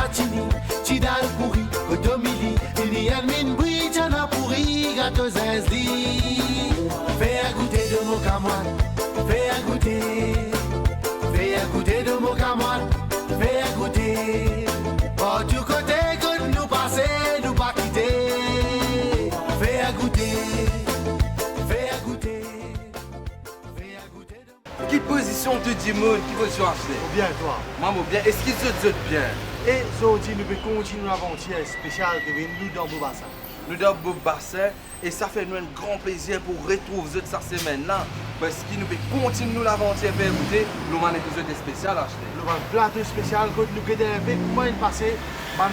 Satini, Tidal pourri, Kodomili, Lilian Minbri, Tchana pourri, gâteau Zazli. Fais à goûter de mon camoine, fais à goûter de mon camoine, fais à goûter. Oh, du côté que nous passer, nous pas quitter. Fais à goûter, fais à goûter, fais à goûter de... Qui position de Dimon, qui position acheter? Bien toi. Maman bien, est-ce qu'ils se bien? Et aujourd'hui, nous pouvons continuer l'aventure spéciale que nous dans Bobassa. Nous dans Bobassa et ça fait nous un grand plaisir pour retrouver cette semaine-là. Parce que nous pouvons continuer l'aventure et faire goûter nous avons un épisode spécial à acheter. Nous avons un plateau spécial que nous regardons un peu comment il passe,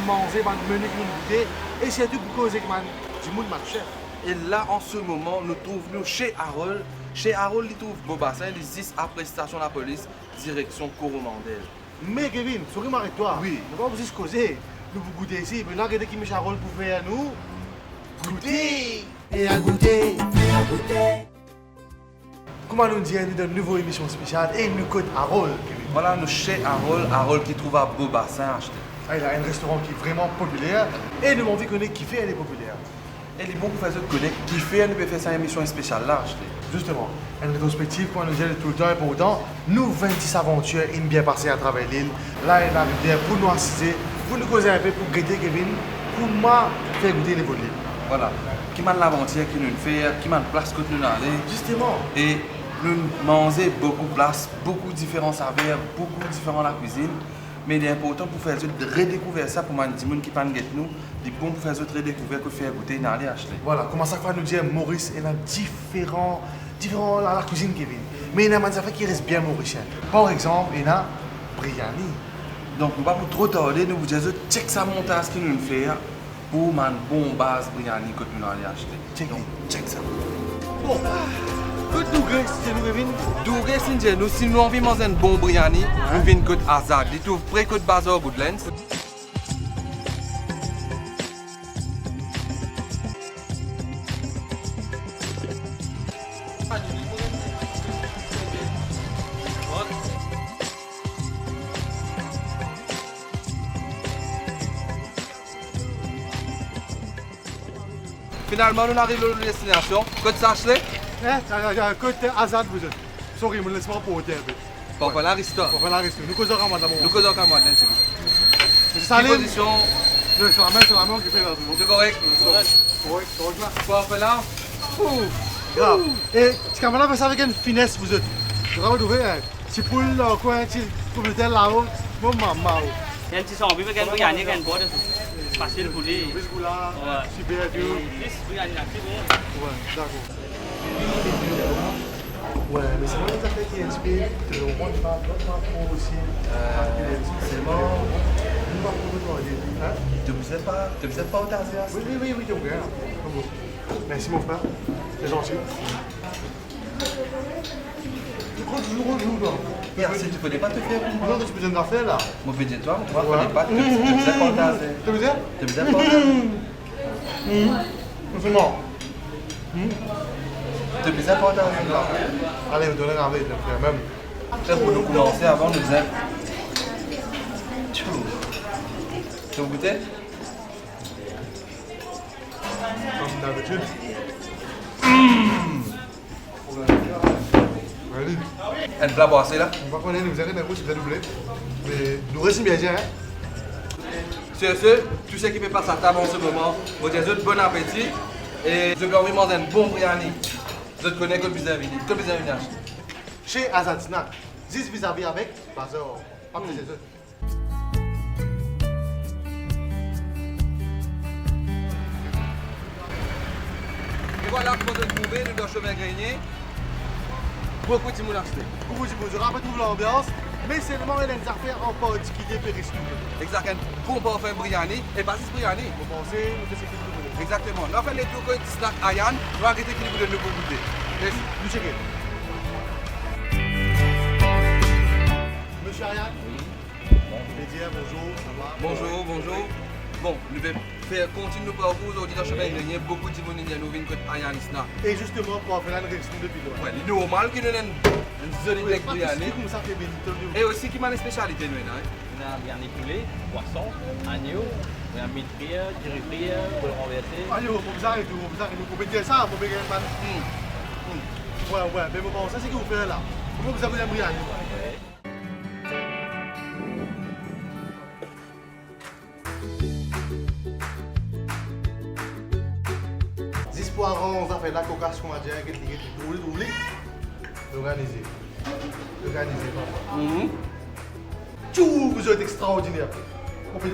manger, menu que nous goûter et surtout pour causer du monde chef. Et là, en ce moment, nous trouvons chez Harold. Chez Harold, il trouve Bobassa, il existe après station de la police, direction Coromandel. Mais Kevin, souris avec toi. Oui. Nous ne pouvons pas juste causer. Nous vous goûter ici. Maintenant, regardez qui met Charol pour faire nous goûter. Et à goûter, et à goûter. Comment nous dire, nous donne une nouvelle émission spéciale et nous côte Harold, Kevin. Voilà, nous chez Harold, Harold qui trouve à Bobassa acheter. Ah, il a un restaurant qui est vraiment populaire et nous avons envie de connaître qui fait, elle est populaire. Et les bons pour faire ça connaître qui fait, nous peut faire ça émission spéciale là acheter. Justement, une rétrospective pour nous dire tout le temps et pour autant, nous 26 aventures une bien passées à travers l'île, là et la rivière, pour nous assister, pour nous causer un peu, pour guetter Kevin, pour moi faire goûter les volets. Voilà, qui m'a l'aventure qui nous fait, qui m'a place que nous allons. Justement. Et nous mangeons beaucoup de place, beaucoup de différents saveurs, beaucoup de différents la cuisine. Mais il est important pour faire redécouvrir ça pour les gens qui ne connaissent pas nous. Il est bon pour faire redécouvrir que faire goûter et aller acheter. Voilà, comment ça fait nous dire Maurice, il y a différents à la cuisine Kevin. Mais il y a des affaires qui restent bien mauriciennes. Par exemple, il y a Briani. Donc, on ne va pas trop tarder, nous vous dire check ça montage qui nous fait pour une bonne base Briani que nous allons acheter. Check ça. Bon, que degré c'est nous Kevin? Degré c'est nous, si nous avons manger un bon Briani, nous venons côte Azad. Il trouve près côte Bazar Goodlands. Finalement, nous arrivons à la destination. Côte Sachelé. Côté Azad, vous êtes. Sorry, je me laisse pas porter un peu. Pour faire l'arista. Pour faire la reste. Nous causons à madame. Nous causons comme moi, Nancy. Monsieur Salim. Position. Sur la main, qui fait la seconde. C'est correct. Correct là. Pour faire là. Grave. Et ce caméra fait ça avec une finesse, vous êtes. Vous avez trouvé un petit poule dans le coin, un petit poule de terre là-haut. Mon maman. Yang ci songพี่ไปกันBriani kan bos facile pour lui. Biscoula, Ouais. super dur. Plus Briani là, c'est bon. Ouais, d'accord. Ouais, mais c'est vraiment des affaires qui inspirent. On ne parle pas trop aussi. C'est bon. On va pouvoir hein? Tu ne sais pas où t'as Oui, donc bien. Merci mon frère. C'est gentil. Tu crois toujours au jour, là? Si tu ne connais pas te faire. Non, tu besoin d'affaires là. Mon petit toi, tu ne Ouais. connais pas. Tu ne sais pas où t'as Tu veux dire? Tu ne sais pas où C'est mort. Tu ne sais pas où t'as Allez, vous donnez un verre, frère, même. Peut-être pour nous commencer avant, nous disons. Tu veux goûter? Comme d'habitude. Allez. Un plat boissé là. On va connaître, vous avez d'un coup, c'est doublé. Mais nous restons bien, hein? Sur ce, tous ceux qui ne peuvent pas à table en ce moment, vous dire bon appétit et je vais envie de manger un bon Briani. Je te connais comme bizarre vini. Comme bizarre vini acheter. Chez Azad Snack, 10 vis-à-vis avec Bazar. Pas plus les autres. Et voilà comment de trouver, nous dans chemin grenier. Beaucoup de monde acheter. Beaucoup de monde, je rappelle tout l'ambiance, mais seulement il y a des affaires en particulier pour respirer. Exact, un bon parfum Briani et pas juste Briani. Vous pensez, vous savez ce que vous voulez. Exactement. Nous avons fait les tours comme snack Ayan, nous avons arrêté qu'il nous donne le bon goûter. Nous checkez. Monsieur Ariane? Média, bonjour, ça va? Bonjour. Bon, nous allons faire continuer nos parcours aujourd'hui dans le chemin grenier. Beaucoup de monde nous viennent comme Ayan snack. Et justement, pour faire une réaction depuis loin. Ouais, normal qu'il nous donne une zone de Briani. Comme ça fait bénito. Et aussi qui m'a une spécialité nous, hein. On a bien les poulets, poissons, agneau, on a mille frites, curry frites, bol renversé. Ayo, mau besar itu, mau bikin ça, mau bikin man. Ouais, mais bon, ça c'est ce que vous faites là. Comment vous avez un biryani? Poirons, ça fait la cocasse qu'on a dit, oublie. Organisé. Tout vous êtes extraordinaire. On peut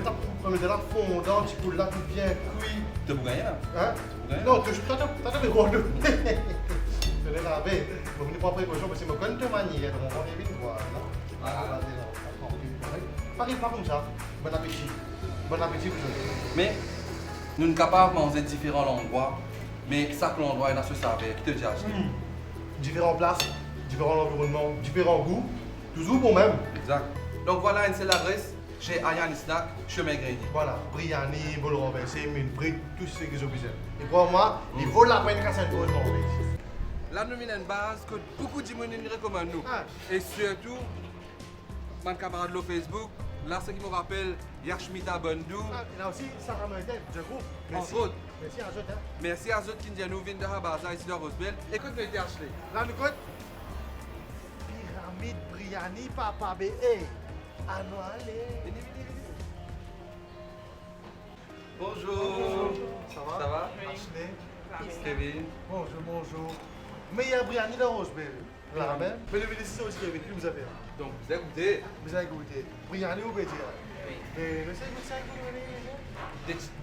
mettre la fondante, tu peux là tout bien cuit. Tu peux gagner là? Hein? Non, tu as fait quoi? Je l'ai lavé. Donc, je ne pas précaution parce que je me connais de manière. Donc, on va bien voir. Pas comme ça. Bon appétit. Bon appétit, vous autres. Mais nous sommes capables de manger différents endroits. Mais chaque endroit est dans ce saveur. Qui te dit acheter? Différentes places, différents environnements, différents goûts. Toujours bon même. Exact. Donc voilà, c'est l'adresse chez Ayan Snack, chemin Grenier. Voilà, Briani, bol renversé, mine brique, tout ce que j'ai besoin. Et pour moi, il vaut la peine qu'à cette bonne manger. Là, nous avons une base que beaucoup de gens nous recommandent. Et surtout, mon camarade de Facebook, là, ce qui me rappelle Yashmita Bandou. Et là aussi, Sarah Martin, je groupe. Merci. Entre autres. Merci à eux. Merci à eux qui nous viennent de Habaza ici dans Rosebel. Et quand nous avons été achetés? Là, nous coûte Pyramide Briani Papa B.E. Annualé. Bonjour. Ça va? Ashley. Kevin. Bonjour. Mais il y a Briani dans Rosebel. Là même. Mais le bénéfice aussi Kevin, qui vous avez. Donc, vous avez goûté? Vous avez goûté. Briani ou Bédia? Oui. Mais c'est vous ça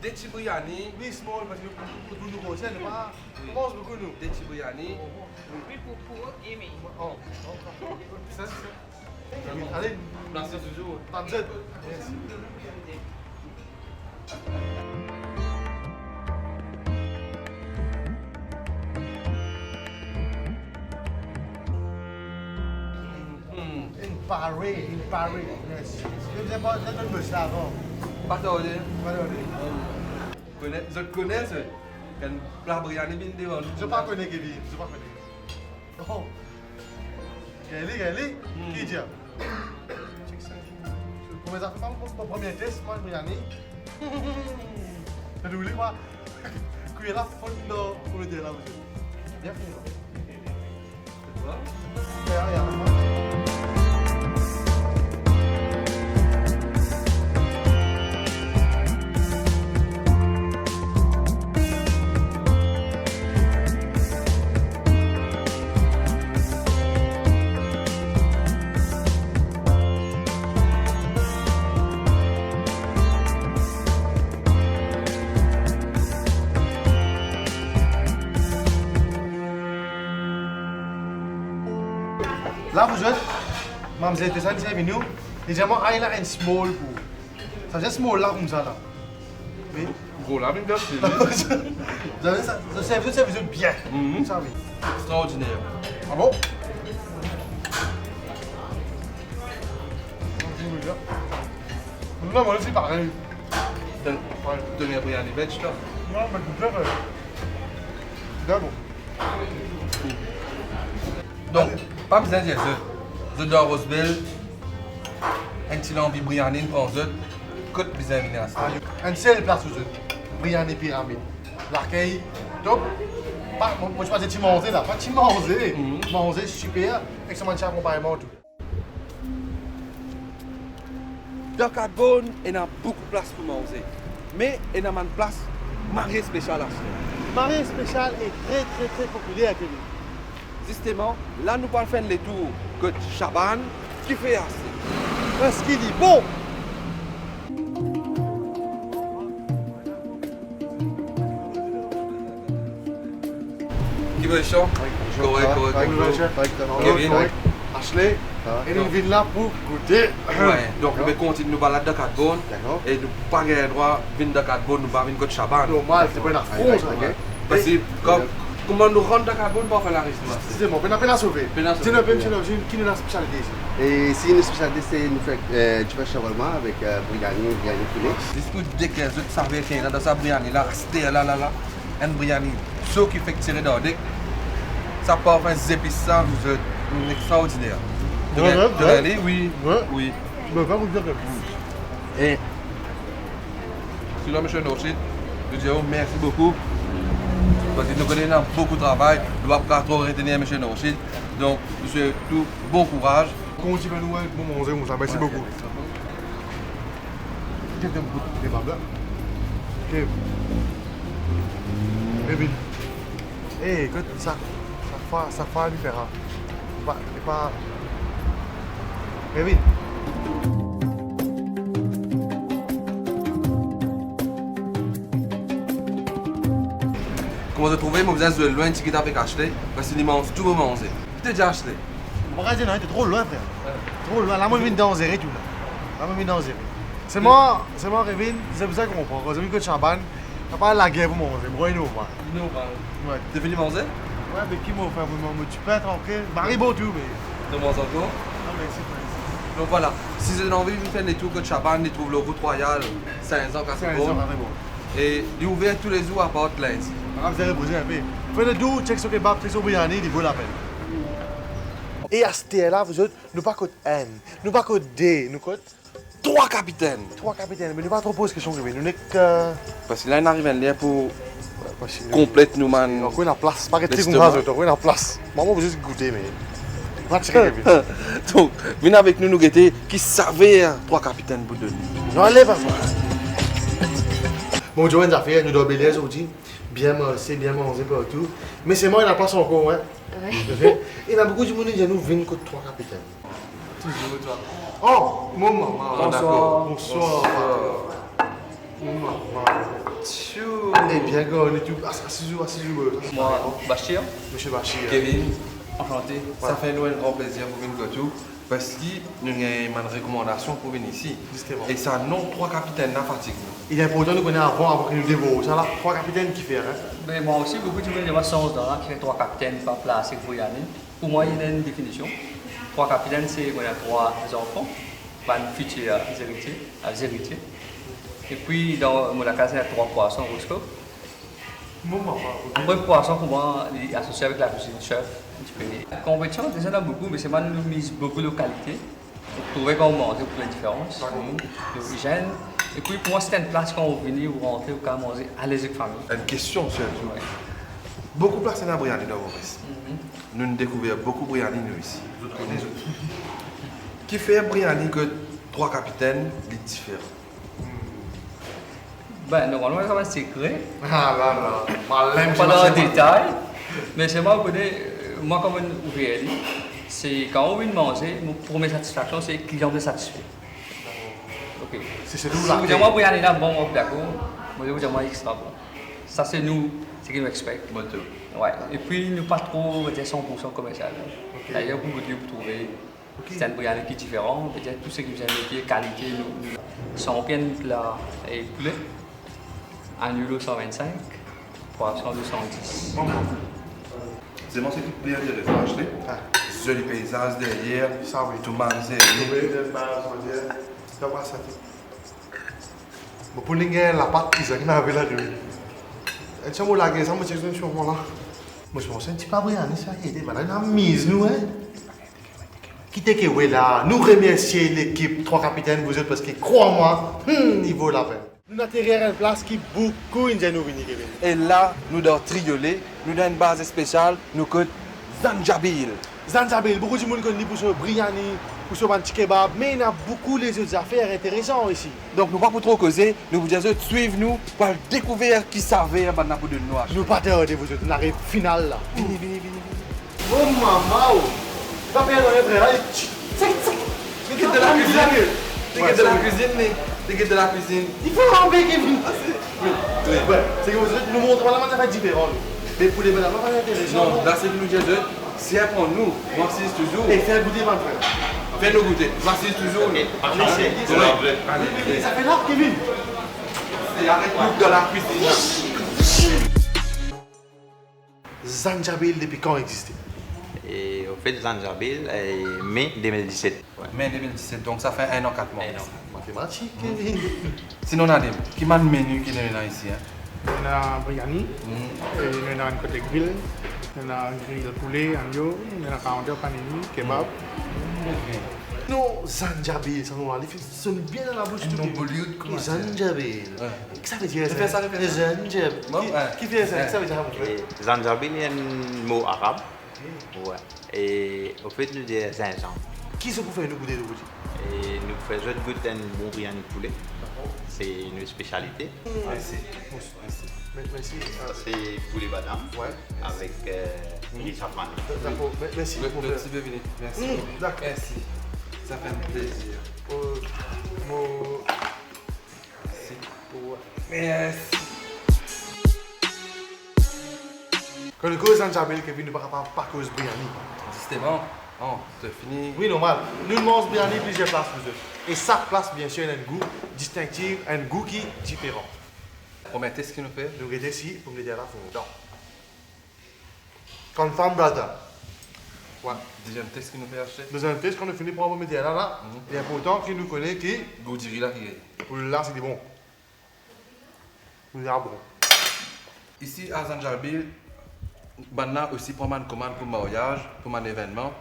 Des petits Briani. Oui, small, parce que pour nous conseiller, pas. On mange beaucoup nous. Des petits Briani. Oui, pour eux, Amy. Oh, ça. Allez, Merci toujours. pas de jet. Merci. In Paris, yes. Vous n'avez pas de bus là avant. Pas tardé. Pas de. Je connais ce. Quand plat Briani vient devant nous. Je ne connais pas Kevin, je ne connais pas. Oh. Kelly, qui dit? Pour mes enfants, pour mon premier test, moi, Briani. Je voulais quoi? Cuire la faute pour le dire là. Bien fait. C'est quoi? Là, vous êtes, mademoiselle Tessa, c'est venu. Et j'ai moi, il a un small pour. Ça, c'est small là, comme ça là. Oui. Gros là, même merci. Vous avez ça, ça vous bien. Ça, oui. Extraordinaire. Ah bon? Non, moi aussi pareil. Donner un Briani veg là. Non, mais tout à fait. C'est bon. Donc, pas besoin de dire ça. Je dois Rosebel, un petit envie Briani, prend ça. Côte besoin de venir à ça. Un seul place où je Briani Pyramide. L'arcueil, top. Moi, je passe de manger là, pas de manger. Manger super, excellent accompagnement tout. Dans Cadbone, il y a beaucoup de place pour manger. Mais il y a une place mariée spéciale à ça. Mariée spéciale est très populaire, Kevin. Justement, là nous allons faire les tours que Chaban qui fait assez. Parce qu'il est bon. Qui veut le champ? Correct. Kevin. Ashley, et nous venons là pour goûter. Ouais, donc nous continuer nous balader dans Cadbone. Et nous pas gagner droit de venir dans Cadbone, nous allons venir de Chaban. Normal, c'est pas une affaire. Parce que comment nous rentrons dans Cadbone pour faire la restauration? C'est bon, on a peine à sauver. Qui est la spécialité ici? Et si une spécialité, c'est du fais shawarma avec Briani poulet. Dispute dès que je savais qu'il y a dans sa Briani là, c'était là, un Briani. Ce qui fait tirer dans le deck, ça part faire des épices, ça, vous êtes extraordinaire. De aller, oui. me faire vous dire que Et sur là, M. Norchid, nous disons merci beaucoup. Parce que nous connaissons beaucoup de travail, nous ne pouvons pas trop retenir M. Norchid. Donc, je souhaite tout bon courage. continuez nous pour manger, Moussa. Merci beaucoup. Qu'est-ce que vous avez là? Ok. Kevin. Eh, écoute, ça fait la différence. Pas... Kevin. Comment vous trouvez, mais vous êtes loin de ce que vous avez acheté, parce que vous mangez tout vous mangez. Vous avez déjà acheté. On va dire non, t'es trop loin, frère. Trop loin. Là, moi, je viens dans zéro, tout là. Là, moi, je viens dans zéro. C'est moi, Kevin, c'est pour ça qu'on prend. Quand j'ai mis que de champagne, t'as pas la guerre pour manger. Moi, nous, moi. Non, Ouais. tu es venu manger? Ouais, avec qui, moi, frère, tu peux être tranquille. Marie, bon, tout, mais. Tu manges encore? Ah, merci, frère. Donc voilà, si vous avez envie de faire des tours de Chabanne, vous trouvez le route royale, 5 ans, 4 C'est bon. bon. Et il est ouvert tous les jours à part lundi. Ah, vous avez posé un peu. Faites le doux, check sur kebab, check sur biryani, il vaut la peine. Et à ce terre-là, vous autres, nous pas code N, nous pas code D, nous code 3 capitaines! 3 capitaines. Mais nous pas trop poser question, nous n'est que. Parce que là, il arrive à l'air pour complète nous, man. Donc, on a la place, pas que très L'estomac. comme ça, on a la place. Maman, vous juste goûter, mais. On va tirer Kevin. Donc, venez avec nous, nous guetter, qui savait 3 capitaines pour donner. Non, allez, pas Bon, Joanne, ça fait, nous devons bélier aujourd'hui. Bien manger, bien manger partout. Mais c'est moi, il n'a pas son con, hein. Ouais. Il y a beaucoup de monde qui nous viennent que 3 capitaines. Toujours, toi. Oh, mon maman. Ah, d'accord. Bonsoir. Mon maman. Tchou. Eh bien, gars, on est tout. Asseyez-vous. Moi, Bachir, Monsieur Bachir. Kevin, enchanté. ça fait nous un grand plaisir pour venir tout. Parce que nous avons une recommandation pour venir ici. Justement. Et ça, non, 3 capitaines, n'a fatigue. Il est important de connaître avant que nous dévorons. Ça là, 3 capitaines qui font, hein. Mais moi aussi, beaucoup de gens ont sens dans là, qui fait 3 capitaines par place et pour y aller. Pour moi, il y a une définition. 3 capitaines, c'est qu'on a 3 enfants, pas une future héritiers. Et puis, dans mon cas, il y a 3 poissons au scope. Mon maman. Un vrai poisson, pour moi, il est associé avec la cuisine chef. Un petit peu. La compétition, déjà, il y en a beaucoup, mais c'est moi nous mise beaucoup de qualité. Pour trouver comment manger pour les différences, l'hygiène. Et puis pour moi, c'était une place quand vous venez, vous rentrez, vous pouvez manger à l'aise avec famille. Une question surtout. Ouais. Beaucoup de personnes à Briani dans Maurice. Nous avons découvert beaucoup de Briani nous ici. Vous autres connaissez. Qui fait Briani que 3 capitaines, il est différent. Ben, normalement, c'est un secret. Ah là. Pas dans le détail. Mais c'est moi, moi comme un ouvrier, c'est quand on vient manger, mon première satisfaction, c'est que le client est satisfait. Ok. C'est Si nous vous là. dites, moi, pour y aller là, bon, d'accord. Moi, je vous dis, moi, extra bon. Ça, c'est nous, c'est ce qu'ils nous expectent. Moteur. Ouais. Et puis, nous pas trop 100% commercial. D'ailleurs, vous trouver c'est un biryani qui est différent. Peut-être tout ce qui vient de métier, qualité, nous. 100 pieds plat et poulet. Agneau 125, poisson 210. C'est mon qui plaît intéressant à acheter. Joli paysage derrière, Ça, oui. tout manger. Pour les gars, la pâte qui s'est avec la rue. Et tu vois, la gueule, ça me tient sur moi là. Moi, je pense que tu pas bien, ça y est, on a mise nous, hein. Qui t'es que ouais là, nous remercier l'équipe, 3 capitaines, vous êtes parce que crois-moi, il vaut la peine. Nous atterrir à une place qui beaucoup nous venir, Kevin. Et là, nous devons trioler, nous avons une base spéciale, nous code Zanjabil. Zanjabil, beaucoup de monde connaît pour ce biryani, pour ce petit kebab, mais il y a beaucoup les autres affaires intéressantes ici. Donc, nous ne pouvons pas trop causer, nous vous disons suivez-nous pour découvrir qui savait à Banapou de Noir. Nous pas tarder, vous autres, on arrive final là. Vini. Oh maman, pas bien dans les frères, allez, T'es de la cuisine, t'es de la cuisine, mais t'es de la cuisine. il faut remplir Kevin. Ouais, c'est que vous autres, nous montrons la manière différente. Mais pour les bananes, pas intéressant. Non, là c'est que nous disons, c'est pour nous, merci toujours. Et faire goûter mon frère. Fais-nous goûter, merci toujours. Allez, Ça fait là, Kevin. et arrête-nous dans la cuisine. Zanjabil depuis quand existe? Et au fait, Zanjabil, mai 2017. Ouais. Mai 2017, donc ça fait 1 an, 4 mois. Mathématiques, Kevin. Sinon, Nadim, qui m'a le menu qui est là ici? On a biryani, on a un côté grill, on a un grill poulet, agneau, on a un counter panini, kebab. non, zanjabil, ça nous sonne bien dans la bouche. Un nom Bollywood, comment ça? Zanjabil. Ouais. Qu'est-ce que ça veut dire? Tu fais ça, répète ça. Zanjabil. Qui fait ça? Qu'est-ce que ça veut dire, mon frère? Et zanjabil est un mot arabe. Ouais. Et au fait, nous disons gingembre. Qui est-ce que vous faites nous goûter de goûter? Et nous faisons goûter un bon biryani de poulet. C'est une spécialité. Merci. Merci. Ça, c'est poulet badam Ouais. avec riz safran. D'accord, merci. Le mon frère. petit bébé, merci. D'accord. Merci. Ça fait un plaisir. Merci. Quand le cause zanjabil, Kevin ne va pas cause biryani. Justement, oh, tu as fini. Oui, normal. Nous mangeons biryani plusieurs places, vous deux. Et chaque place, bien sûr, a un goût distinctif, un goût qui est différent. Promettez ce qu'il nous fait. Nous regardons ici pour me dire à la fin. Donc, confirm brother. Ouais. Deuxième texte qu'il nous fait acheter. Nous avons un test qu'on a fini pour avoir mettre là. Et important qu'il nous connaît qui, Goudiri là qui est. pour là, c'est bon. Nous avons bon. Ici à Zanjabil, on a aussi pas mal de commandes pour mariage, pour un événement.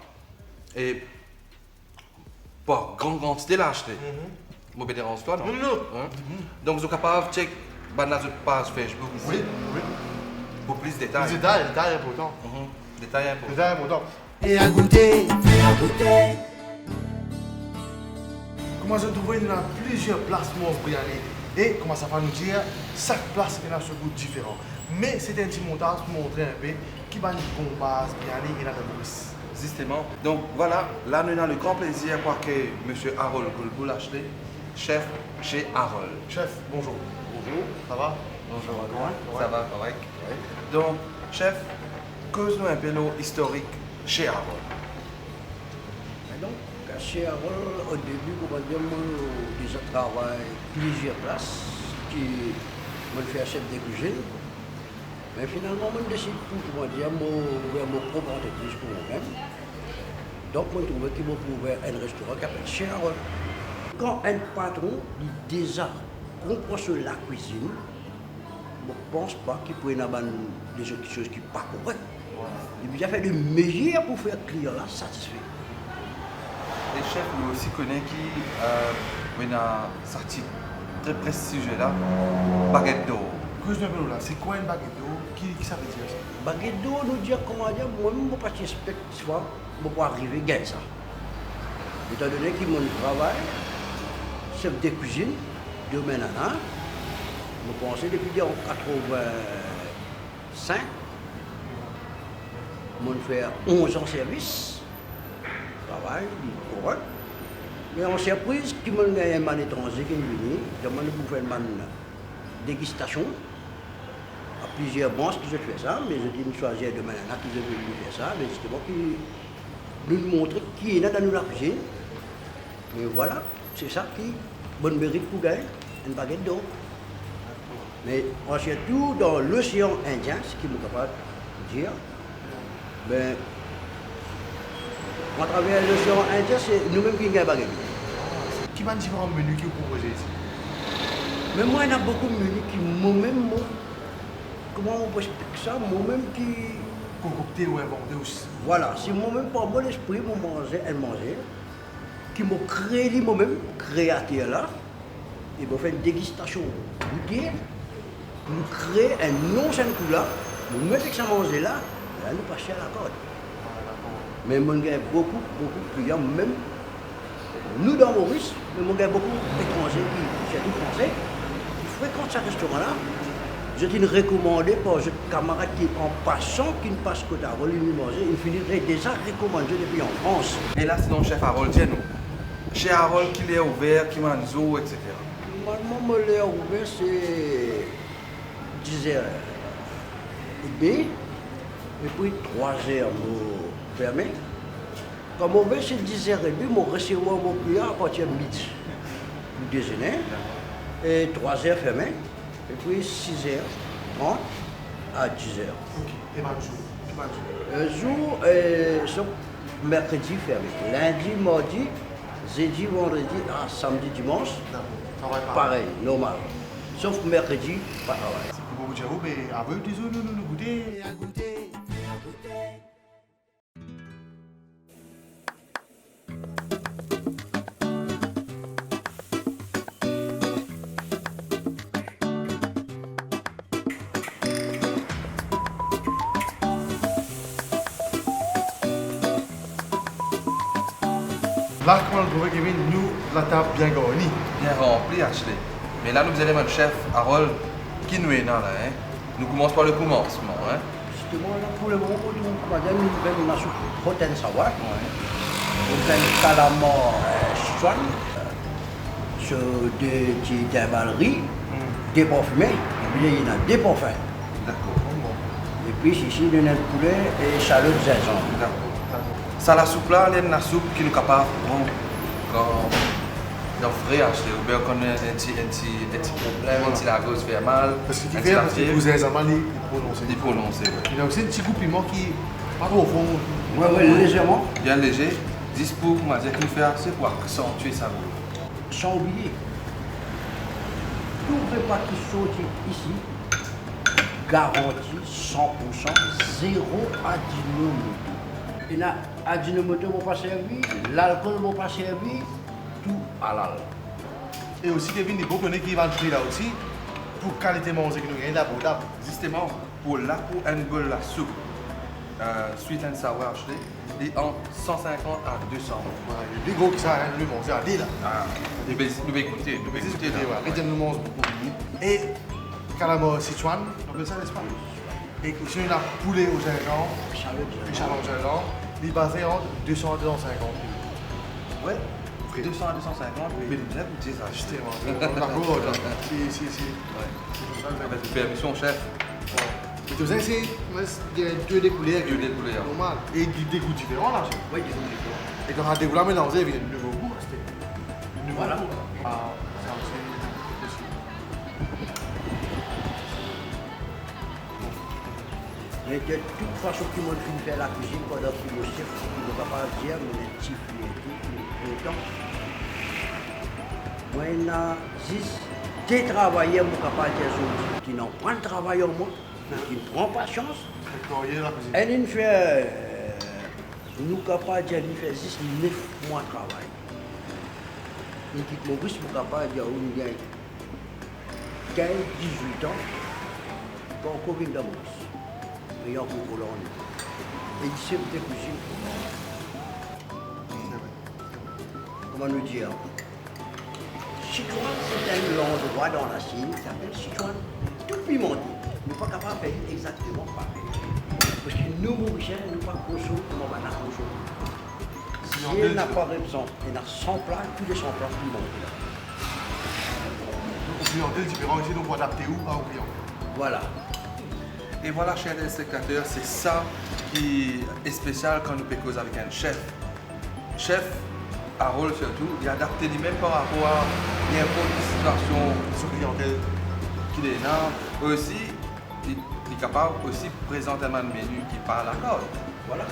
Et pas grande quantité l'acheter. Moi, je dérange toi, non? Non. Hein? Donc, vous êtes capable de check notre page Facebook ici Oui. pour plus de détails. Les détails importants. Détails importants. Détails importants. Et à goûter, Comment je trouve qu'il y a plusieurs places pour biryani. Et comment ça va nous dire, chaque place a ce goût différent. Mais c'est un petit montage pour montrer un peu qui va nous bon base biryani et la Maurice. Justement. Donc voilà, là nous avons le grand plaisir que M. Harold Goulboul acheté, chef chez Harold. Chef, bonjour. Bonjour. Ça va? Bonjour, ça va, correct? Donc, chef, cause-nous un peu l'historique chez Harold. Donc, chez Harold, au début, on va dire, moi, déjà travaillé plusieurs places qui me fait chef de cuisine. Mais finalement, je décide pour, comment dire, ouvrir mon propre entreprise pour moi-même. Donc, je trouve qu'il m'a ouvert un restaurant qui s'appelle chez Harold. Quand un patron il déjà comprend sur la cuisine, je ne pense pas qu'il pourrait y avoir des choses qui ne sont pas correctes. Il a fait le meilleur pour faire le client là satisfait. Et chef, nous aussi connaît qui a sorti très près ce sujet-là, baguette d'eau. Cause-nous un peu là, c'est quoi une baguette d'eau? Qui ça veut dire ça? Baguette d'eau, nous dire comment dire, moi-même, je ne pas j'espère que je vais arriver à gagner ça. Étant donné qu'il mon travail, chef de cuisine, domaine à an, je pensais depuis en 85, je fait 11 ans de service, travail, correct. Mais en surprise, qui m'a gagné un man étranger qui est venu, demande pour faire une dégustation. À plusieurs branches qui ont fait ça, mais je dis, nous choisir demain là qui ont voulu faire ça, mais justement qui nous montrer qui est là dans la cuisine. Mais voilà, c'est ça qui bonne mérite pour gagner une baguette d'eau. Mais surtout dans l'océan Indien, ce qui est capable de dire, ben, à travers l'océan Indien, c'est nous-mêmes qui gagnons la baguette d'eau. Qui va différents menus que vous proposez ici? Mais moi, il y a beaucoup de menus qui, moi-même, comment on peut expliquer ça, moi-même qui... Concocté ou inventé aussi. Voilà, c'est moi-même, par mon esprit, mon manger, elle manger, qui m'a créé moi-même, créateur là, et m'a fait une dégustation goûtière, nous créer un non-chaîne coup là, nous mettre avec ça manger là, et là, nous passer à la corde. Mais moi, j'ai beaucoup de clients, même nous dans Maurice, mais moi, j'ai beaucoup d'étrangers, surtout français, qui fréquentent ce restaurant-là. Je t'ai recommandé par un camarade qui, en passant, qui ne passe qu'au Harold, il manger, il finirait déjà recommandé depuis en France. Et là, c'est donc chef Harold, dis-nous. Chez Harold, qui est ouvert, qui manzo, etc. Normalement, moi, l'heure ouvert, c'est 10h30. Et puis 3h, je fermé. Comme on veut, c'est 10h30, je recevoir mon client à partir de midi. Pour déjeuner. Et 3h fermé. Et puis 6h30 à 10h. Ok. Et pas le jour? Un jour, sauf mercredi fermé. Lundi, mardi, jeudi, vendredi, samedi, dimanche. Travail Pareil, normal. Sauf mercredi, pas travail. C'est pour vous dire, mais avant, disons, nous goûter. et à goûter. trouver que nous, la table bien garnie. Bien rempli, acheté. Mais là, nous allons mettre le chef Harold qui nous est là. Hein. Nous commençons par le commencement. Hein. Justement, là, pour le moment, madame, nous avons une soupe protéine savoir. Nous avons un calamar Sichuan, sur des petites invaleries, des parfumés, et puis il y en a des parfums. D'accord. Et puis ici, il y a un poulet et chalut de zinzon. D'accord. Ça, la soupe là, c'est une soupe qui nous capable de prendre quand frais acheter. Ou bien quand on a un petit problème, un petit lagos fait mal. Parce que tu fais, parce que vous avez mal Il prononcer, oui. Il y a aussi un petit goût piment qui est pas trop au fond. Oui, légèrement. Bien léger. 10 pour moi, dire qu'il fait assez pour accentuer sa goût. Sans oublier, tout repas qui sort ici, garanti 100%, zéro adinomoto. Il y a adinomoto ne pas servi, l'alcool ne pas servi, tout halal. Et aussi, Kevin, il faut qu'on ait qui va le prix là aussi, pour qualité manger que nous gagnons d'abord. Justement, pour un bol la soupe, sweet and sour acheté, il est en 150 à 200. Voilà, il est plus gros que ça, hein, lui manger à 10 là. Nous allons écouter. Nous allons écouter. Et nous mange beaucoup. Et calamar Sichuan, on appelle ça, n'est-ce pas? Et si on a poulet au gingembre, et chaland au gingembre, il est basé entre 200 à 250. Ouais. 200 à 250, mais nous avons dit ça. Justement, on a gros là. Si. Avec permission, chef. Et tout ça, c'est deux découlées. Deux découlées. Normal. Et des goûts différents là. Oui, des goûts différents. Et quand on a des goûts là mélangés, il y a un nouveau goût. C'était. Voilà. Ah, ça aussi. Mais de toute façon, tout le monde finit faire la cuisine pendant qu'il le chef, il ne va pas dire, mais les petits filets et tout, moi, il y a 10 des travailleurs qui n'ont pas de travail en moi, qui ne prend pas chance. Et il fait, nous capables de dire, il fait 6, 9 mois de travail. Il quitte mon bus pour capable de dire, il gagne 15, 18 ans, pour encore venir dans mon bus. Mais il y a beaucoup de monde. Et il sait des cuisines. Comment nous dire? Sichuan, c'est un endroit dans la Chine qui s'appelle Sichuan, tout pimenté. Nous ne sommes pas capables de faire exactement pareil. Parce que nous, Mauriciens, nous ne sommes pas consommés comme on a consommé. Si il n'a pas raison, il y a 100 plats, tous les 100 plats pimentés. Donc, on clientèle différent ici, donc on va adapter où à au client. Voilà. Et voilà, chers téléspectateurs, c'est ça qui est spécial quand nous pécons avec un chef. Chef, Harold surtout, il a adapté lui-même par rapport à n'importe quelle situation Sur clientèle. qu'il est là. Aussi, il est capable aussi de présenter un menu qui parle à corde. Voilà.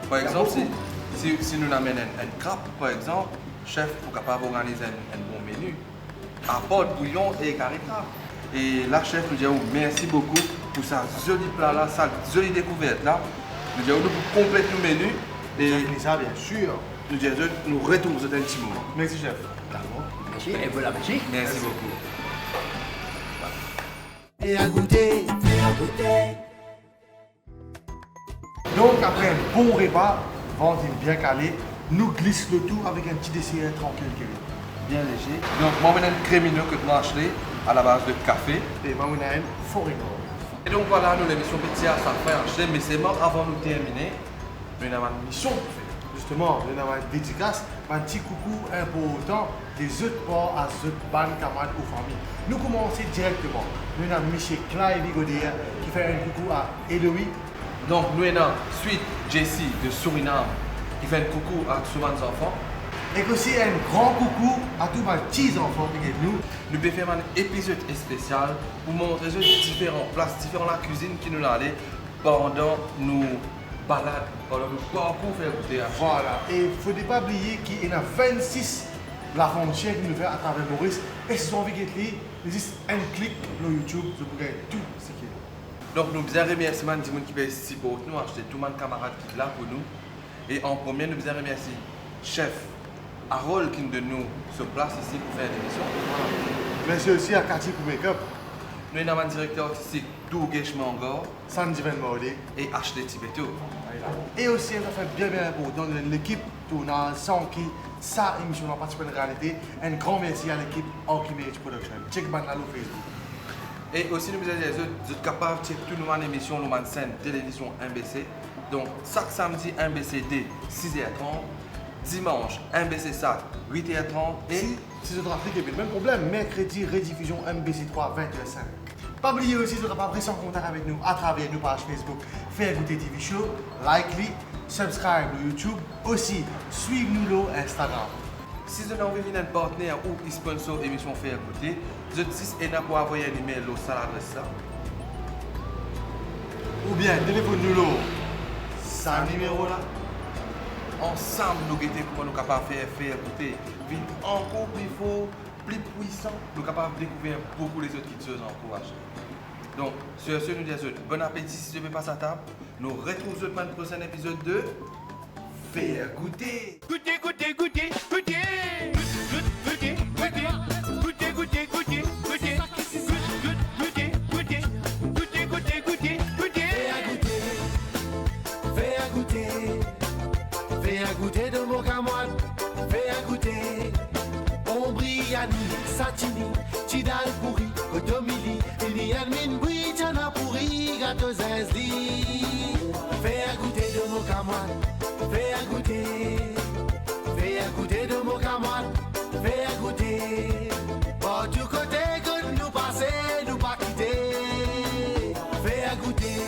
Par exemple, si nous amènons un crabe, par exemple, chef est capable d'organiser un bon menu. Apporte bouillon et carré crabe. Et là, chef, nous disons merci beaucoup pour sa jolie plat là, sa jolie découverte là. Nous disons pour compléter le menu. Et Ça, bien sûr. nous disons nous retournons dans un petit moment. Merci, chef. Merci et bon appétit. Merci beaucoup. Et à goûter, Donc, après un bon repas, ventre bien calé, nous glisse le tout avec un petit dessert tranquille, Kevin. Bien léger. Donc, moi, j'ai un crémineux que nous avons acheté à la base de café. Et moi, on a un forêt. Et donc voilà, nous l'émission petit à ça fait acheter, mais c'est mort avant de terminer. Nous avons une mission pour faire. Justement, on a une dédicace, un petit coucou important des autres ports à autres bandes, camarades ou familles. Nous commençons directement. Nous avons M. Clive Godéa qui fait un coucou à Eloï. Donc nous avons suite Jessie de Suriname qui fait un coucou à tous mes enfants. Et aussi un grand coucou à tous mes petits enfants qui sont nous. Nous pouvons faire un épisode spécial pour montrer les différentes places, différentes cuisines qui nous allaient pendant nos balades, pendant nos parcours faire goûter à Voilà. Et il ne faut pas oublier qu'il y en a 26 la frontière qui nous fait à travers Maurice. Et si vous avez envie de lire, il existe un clic sur YouTube, vous pouvez tout ce qui est là. Donc nous faisons remercier les gens qui participent pour nous, acheter tous mes camarades qui sont là pour nous. Et en premier, nous faisons remercier chef Harold qui nous donne nous sur place ici pour faire l'émission. Merci aussi à Cathy pour Make-up, Nous avons un directeur artistique Dougesh Mangor Sandy Van Maudé. et Ashley Tibeto. Et aussi, on a fait bien important de l'équipe tournage, sans qui sa émission n'a pas de réalité. Un grand merci à l'équipe Archimage Production. Check ban là sur Facebook. Et aussi, nous vous êtes capables de checker toute notre émission, notre scène télévision MBC. Donc, chaque samedi, MBCD, 6h30. Dimanche, MBC4, 8h30. Et si vous avez le même problème, mercredi, rediffusion MBC3, 20h05. Pas oublier aussi, vous avez pris en contact avec nous à travers nos pages Facebook, Faire Goûter TV Show, like-les, subscribe sur YouTube, aussi suivez-nous sur Instagram. Si vous avez envie de venir être partenaire ou sponsor émission Faire Goûter, vous êtes pour envoyer un email à l'adresse là. Ou bien téléphone-nous ça numéro là. Ensemble, nous sommes pour nous capables de faire goûter, vivre encore plus fort, plus puissant, nous sommes capables de découvrir beaucoup les autres qui nous encouragent. Donc, sur ce, nous disons bon appétit si je ne passe à table. Nous retrouvons dans le prochain épisode de Faire Goûter. Goûter, goûter, goûter, goûter. Goûter, goûter, goûter, goûter, goûter, goûter. Goûter, goûter, goûter, goûter, goûter, goûter. Faire goûter. Faire goûter de mon camoine, faire goûter. Ombriani, Satini, Tidal pourri, Otomili, Ilian Minbri, Tchana pourri, gâteau Zazli. Faire goûter de mon camoine, faire goûter. Faire goûter de mon camoine, faire goûter. Bon, du côté que nous passer, nous pas quitter. Faire goûter.